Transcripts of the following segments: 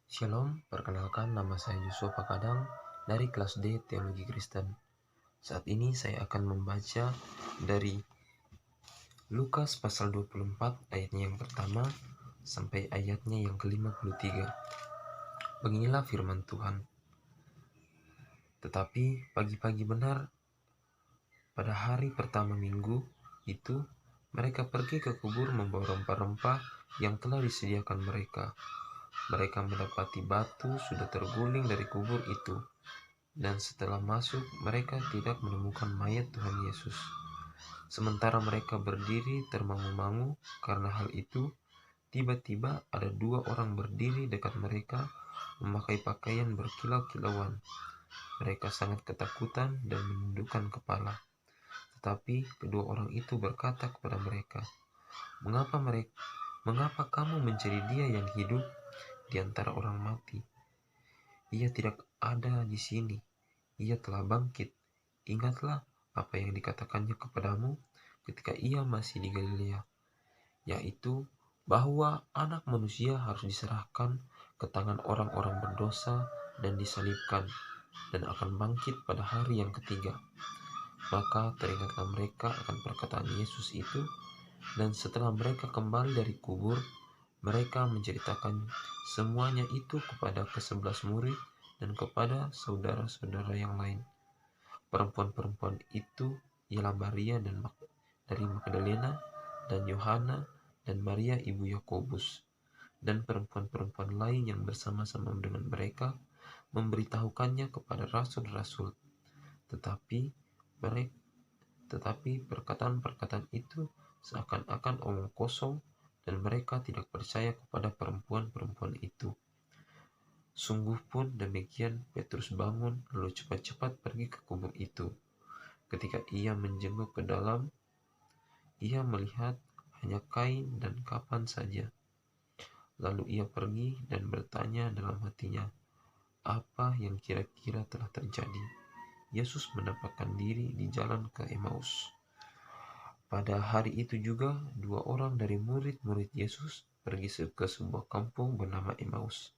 Shalom, perkenalkan nama saya Yusuf Pakadang dari kelas D Teologi Kristen. Saat ini saya akan membaca dari Lukas pasal 24 ayatnya yang pertama sampai ayatnya yang ke-53. Beginilah firman Tuhan. Tetapi pagi-pagi benar pada hari pertama minggu itu, mereka pergi ke kubur membawa rempah-rempah yang telah disediakan mereka. Mereka mendapati batu sudah terguling dari kubur itu. Dan setelah masuk, mereka tidak menemukan mayat Tuhan Yesus. Sementara mereka berdiri termangu-mangu karena hal itu, tiba-tiba ada dua orang berdiri dekat mereka, memakai pakaian berkilau-kilauan. Mereka sangat ketakutan dan menundukkan kepala. Tetapi kedua orang itu berkata kepada mereka, Mengapa kamu mencari Dia yang hidup di antara orang mati? Ia tidak ada di sini. Ia telah bangkit. Ingatlah apa yang dikatakannya kepadamu ketika ia masih di Galilea, yaitu bahwa anak manusia harus diserahkan ke tangan orang-orang berdosa dan disalibkan, dan akan bangkit pada hari yang ketiga. Maka teringatlah mereka akan perkataan Yesus itu, dan setelah mereka kembali dari kubur, mereka menceritakan semuanya itu kepada ke-11 murid dan kepada saudara-saudara yang lain. Perempuan-perempuan itu ialah Maria dari Magdalena dan Yohana dan Maria ibu Yakobus, dan perempuan-perempuan lain yang bersama-sama dengan mereka memberitahukannya kepada rasul-rasul. Tetapi perkataan-perkataan itu seakan-akan omong kosong, dan mereka tidak percaya kepada perempuan-perempuan itu. Sungguh pun demikian, Petrus bangun lalu cepat-cepat pergi ke kubur itu. Ketika ia menjenguk ke dalam, ia melihat hanya kain dan kapan saja. Lalu ia pergi dan bertanya dalam hatinya, apa yang kira-kira telah terjadi. Yesus mendapatkan diri di jalan ke Emmaus. Pada hari itu juga, dua orang dari murid-murid Yesus pergi ke sebuah kampung bernama Emmaus,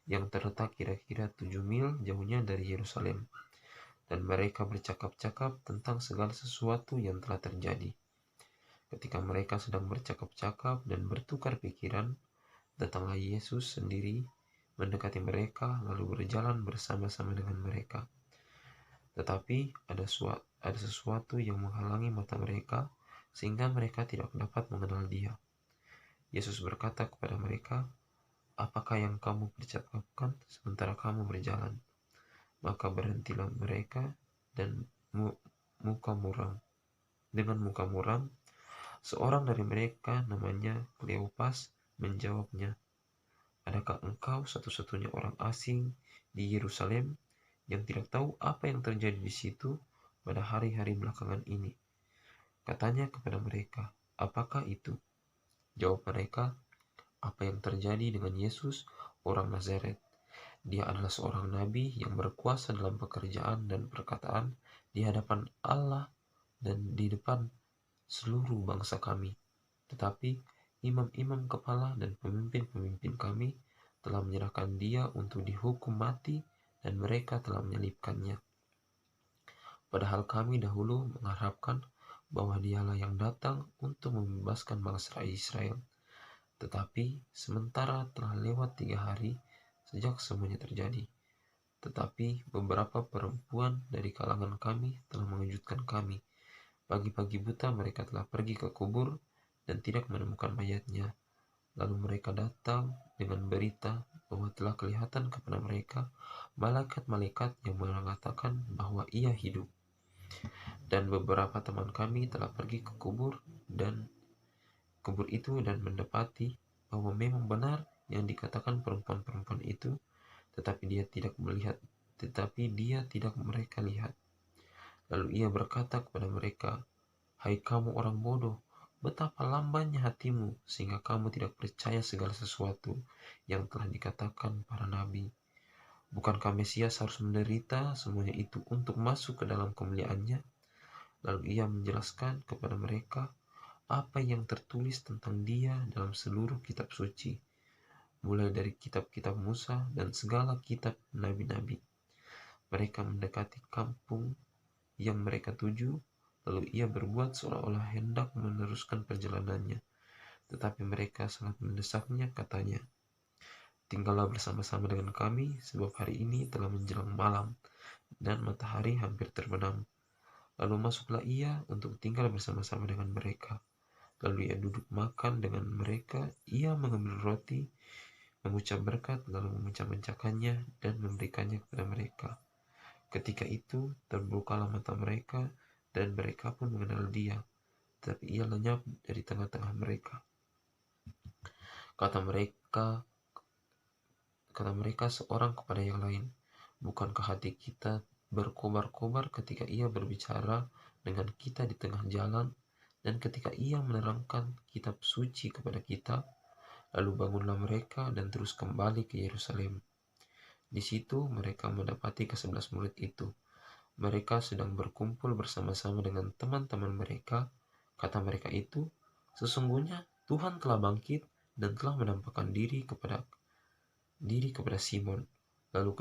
yang terletak kira-kira 7 mil jauhnya dari Yerusalem. Dan mereka bercakap-cakap tentang segala sesuatu yang telah terjadi. Ketika mereka sedang bercakap-cakap dan bertukar pikiran, datanglah Yesus sendiri mendekati mereka lalu berjalan bersama-sama dengan mereka. Tetapi ada sesuatu yang menghalangi mata mereka, sehingga mereka tidak dapat mengenal Dia. Yesus berkata kepada mereka, apakah yang kamu percakapkan sementara kamu berjalan? Maka berhentilah mereka dan dengan muka muram, seorang dari mereka namanya Kleopas menjawabnya, adakah engkau satu-satunya orang asing di Yerusalem yang tidak tahu apa yang terjadi di situ pada hari-hari belakangan ini? Katanya kepada mereka, apakah itu? Jawab mereka, apa yang terjadi dengan Yesus, orang Nazaret. Dia adalah seorang nabi yang berkuasa dalam pekerjaan dan perkataan di hadapan Allah dan di depan seluruh bangsa kami. Tetapi imam-imam kepala dan pemimpin-pemimpin kami telah menyerahkan Dia untuk dihukum mati, dan mereka telah menyalibkannya. Padahal kami dahulu mengharapkan bahwa Dialah yang datang untuk membebaskan bangsa Israel. Tetapi sementara telah lewat 3 hari sejak semuanya terjadi. Tetapi beberapa perempuan dari kalangan kami telah mengejutkan kami. Pagi-pagi buta mereka telah pergi ke kubur dan tidak menemukan mayatnya. Lalu mereka datang dengan berita bahwa telah kelihatan kepada mereka malaikat-malaikat yang mengatakan bahwa Ia hidup. Dan beberapa teman kami telah pergi ke kubur itu dan mendapati bahwa memang benar yang dikatakan perempuan-perempuan itu, tetapi dia tidak mereka lihat. Lalu ia berkata kepada mereka, hai kamu orang bodoh, betapa lambannya hatimu sehingga kamu tidak percaya segala sesuatu yang telah dikatakan para nabi. Bukankah Mesias harus menderita semuanya itu untuk masuk ke dalam kemuliaannya? Lalu ia menjelaskan kepada mereka apa yang tertulis tentang Dia dalam seluruh kitab suci. mulai dari kitab-kitab Musa dan segala kitab nabi-nabi. Mereka mendekati kampung yang mereka tuju, lalu ia berbuat seolah-olah hendak meneruskan perjalanannya. Tetapi mereka sangat mendesaknya, katanya, "Tinggallah bersama-sama dengan kami, sebab hari ini telah menjelang malam, dan matahari hampir terbenam." Lalu masuklah ia untuk tinggal bersama-sama dengan mereka. Lalu ia duduk makan dengan mereka. Ia mengambil roti, mengucap berkat, lalu memecah-mecahkannya dan memberikannya kepada mereka. Ketika itu terbukalah mata mereka, dan mereka pun mengenal dia, tetapi ia lenyap dari tengah-tengah mereka. Kata mereka seorang kepada yang lain, "Bukankah hati kita berkobar-kobar ketika ia berbicara dengan kita di tengah jalan, dan ketika ia menerangkan kitab suci kepada kita?" Lalu bangunlah mereka dan terus kembali ke Yerusalem. Di situ mereka mendapati ke-11 murid itu. Mereka sedang berkumpul bersama-sama dengan teman-teman mereka. Kata mereka itu, "Sesungguhnya Tuhan telah bangkit dan telah menampakkan diri kepada Simon." Lalu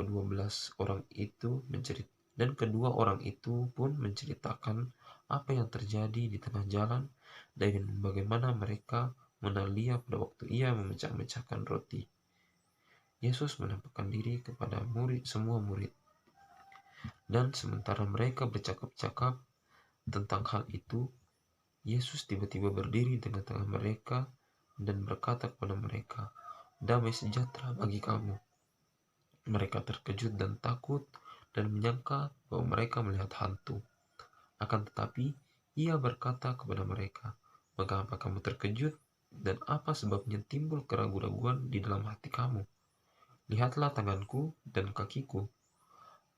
kedua orang itu pun menceritakan apa yang terjadi di tengah jalan dan bagaimana mereka mengenal dia pada waktu ia memecah-mecahkan roti. Yesus menampakkan diri kepada semua murid. Dan sementara mereka bercakap-cakap tentang hal itu, Yesus tiba-tiba berdiri di tengah-tengah mereka dan berkata kepada mereka, "Damai sejahtera bagi kamu." Mereka terkejut dan takut dan menyangka bahwa mereka melihat hantu. Akan tetapi, ia berkata kepada mereka, "Mengapa kamu terkejut, dan apa sebabnya timbul keraguan-raguan di dalam hati kamu? Lihatlah tanganku dan kakiku.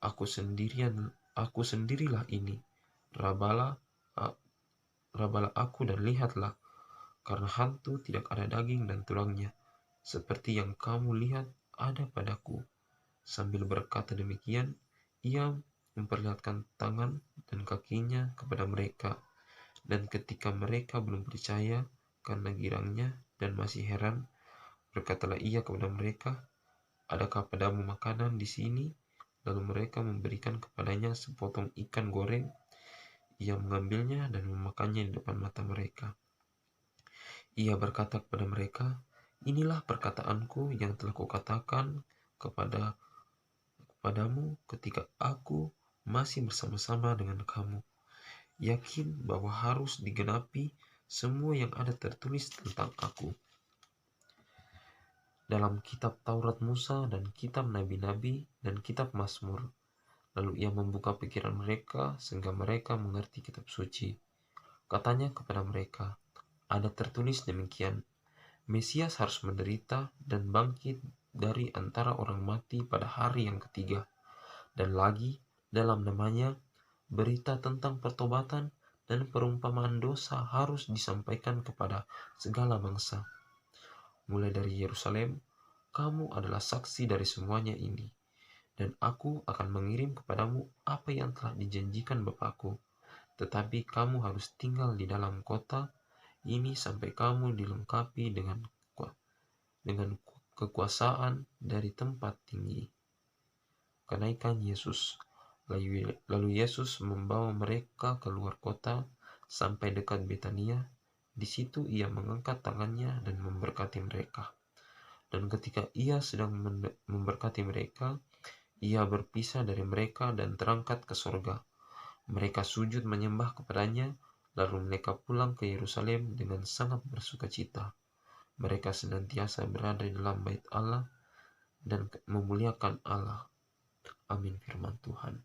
Aku sendirilah ini. Rabalah aku dan lihatlah, karena hantu tidak ada daging dan tulangnya, seperti yang kamu lihat ada padaku." Sambil berkata demikian, ia memperlihatkan tangan dan kakinya kepada mereka. Dan ketika mereka belum percaya karena girangnya dan masih heran, berkatalah ia kepada mereka, "Adakah padamu makanan di sini?" Lalu mereka memberikan kepadanya sepotong ikan goreng. Ia mengambilnya dan memakannya di depan mata mereka. Ia berkata kepada mereka, "Inilah perkataanku yang telah kukatakan kepadamu ketika aku masih bersama-sama dengan kamu, yakin bahwa harus digenapi semua yang ada tertulis tentang aku dalam kitab Taurat Musa dan kitab nabi-nabi dan kitab Mazmur." Lalu ia membuka pikiran mereka sehingga mereka mengerti kitab suci. Katanya kepada mereka, "Ada tertulis demikian, Mesias harus menderita dan bangkit dari antara orang mati pada hari yang ketiga. Dan lagi, dalam namanya, berita tentang pertobatan dan perumpamaan dosa harus disampaikan kepada segala bangsa. Mulai dari Yerusalem, kamu adalah saksi dari semuanya ini. Dan aku akan mengirim kepadamu apa yang telah dijanjikan Bapakku. Tetapi kamu harus tinggal di dalam kota ini sampai kamu dilengkapi dengan kekuasaan dari tempat tinggi." Kenaikan Yesus. Lalu Yesus membawa mereka keluar kota sampai dekat Betania. Di situ ia mengangkat tangannya dan memberkati mereka. Dan ketika ia sedang memberkati mereka, ia berpisah dari mereka dan terangkat ke sorga. Mereka sujud menyembah kepadanya, lalu mereka pulang ke Yerusalem dengan sangat bersukacita. Mereka senantiasa berada di dalam bait Allah dan memuliakan Allah. Amin firman Tuhan.